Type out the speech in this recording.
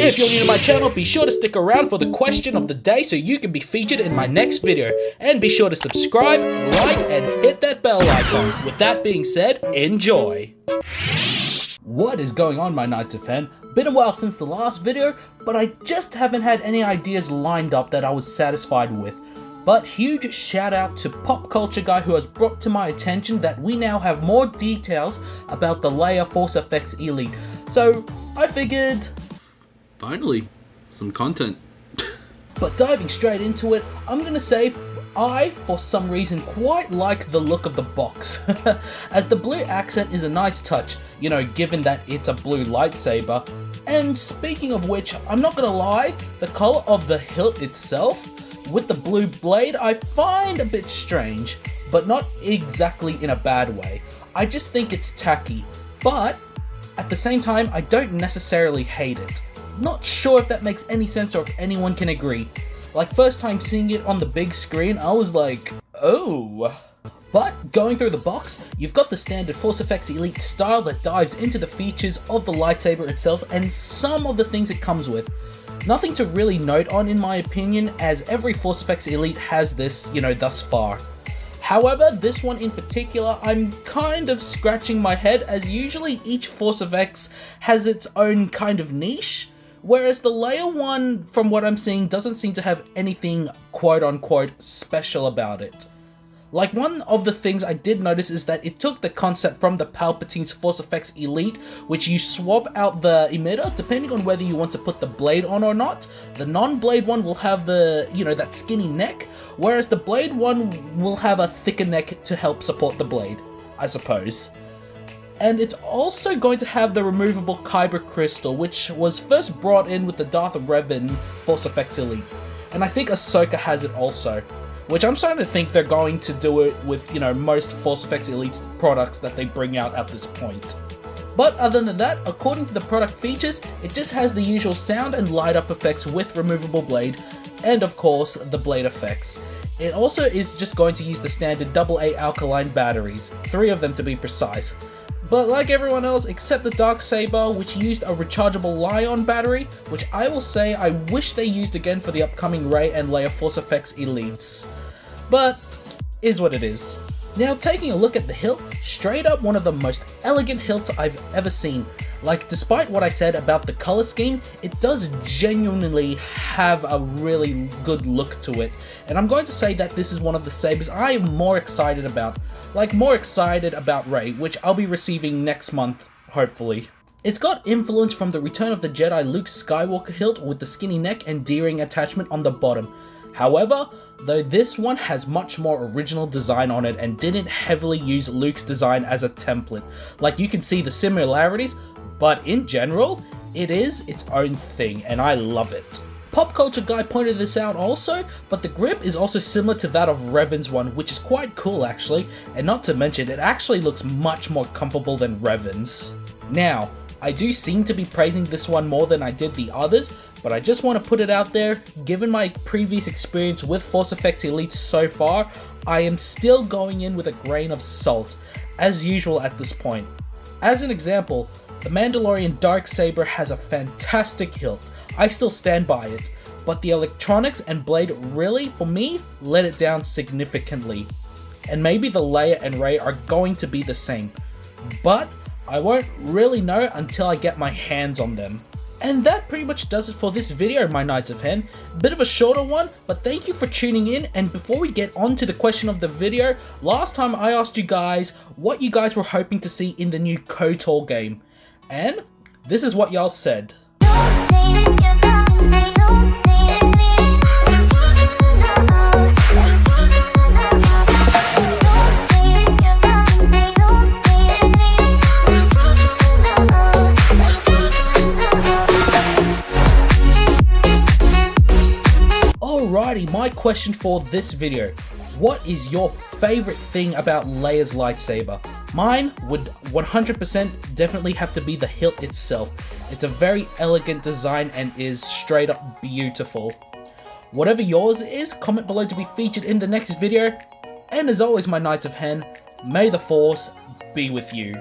If you're new to my channel, be sure to stick around for the question of the day so you can be featured in my next video. And be sure to subscribe, like, and hit that bell icon. With that being said, enjoy! What is going on, my Knights of Hen? Been a while since the last video, but I just haven't had any ideas lined up that I was satisfied with. But huge shout out to Pop Culture Guy who has brought to my attention that we now have more details about the LEIA Force FX Elite. So I figured... finally, some content. But diving straight into it, I'm gonna say I, for some reason, quite like the look of the box, as the blue accent is a nice touch, you know, given that it's a blue lightsaber. And speaking of which, I'm not gonna lie, the color of the hilt itself, with the blue blade, I find a bit strange, but not exactly in a bad way. I just think it's tacky, but at the same time, I don't necessarily hate it. Not sure if that makes any sense or if anyone can agree. Like, first time seeing it on the big screen, I was like, oh. But going through the box, you've got the standard Force FX Elite style that dives into the features of the lightsaber itself and some of the things it comes with. Nothing to really note on in my opinion, as every Force FX Elite has this, you know, thus far. However, this one in particular, I'm kind of scratching my head, as usually each Force FX has its own kind of niche. Whereas the LEIA one, from what I'm seeing, doesn't seem to have anything quote-unquote special about it. Like, one of the things I did notice is that it took the concept from the Palpatine's Force FX Elite, which you swap out the emitter depending on whether you want to put the blade on or not. The non-blade one will have the, you know, that skinny neck, whereas the blade one will have a thicker neck to help support the blade, I suppose. And it's also going to have the removable Kyber crystal, which was first brought in with the Darth Revan Force FX Elite. And I think Ahsoka has it also, which I'm starting to think they're going to do it with, you know, most Force FX Elite products that they bring out at this point. But other than that, according to the product features, it just has the usual sound and light up effects with removable blade, and of course, the blade effects. It also is just going to use the standard AA alkaline batteries, 3 of them to be precise. But like everyone else except the Darksaber, which used a rechargeable Li-ion battery, which I will say I wish they used again for the upcoming Rey and Leia Force FX Elites. But, is what it is. Now, taking a look at the hilt, straight up one of the most elegant hilts I've ever seen. Like, despite what I said about the color scheme, it does genuinely have a really good look to it. And I'm going to say that this is one of the sabers I am more excited about. Like, more excited about Rey, which I'll be receiving next month, hopefully. It's got influence from the Return of the Jedi Luke Skywalker hilt with the skinny neck and D-ring attachment on the bottom. However, though this one has much more original design on it and didn't heavily use Luke's design as a template. Like, you can see the similarities, but in general, it is its own thing and I love it. Pop Culture Guy pointed this out also, but the grip is also similar to that of Revan's one, which is quite cool actually, and not to mention it actually looks much more comfortable than Revan's. Now, I do seem to be praising this one more than I did the others, but I just want to put it out there, given my previous experience with Force FX Elite so far, I am still going in with a grain of salt, as usual at this point. As an example, the Mandalorian Darksaber has a fantastic hilt, I still stand by it, but the electronics and blade really, for me, let it down significantly. And maybe the LEIA and Rey are going to be the same, but I won't really know until I get my hands on them. And that pretty much does it for this video, my Knights of Hen. Bit of a shorter one, but thank you for tuning in. And before we get on to the question of the video, last time I asked you guys what you guys were hoping to see in the new KOTOR game. And this is what y'all said. Alrighty, my question for this video. What is your favorite thing about Leia's lightsaber? Mine would 100% definitely have to be the hilt itself. It's a very elegant design and is straight up beautiful. Whatever yours is, comment below to be featured in the next video. And as always, my Knights of Hen, may the Force be with you.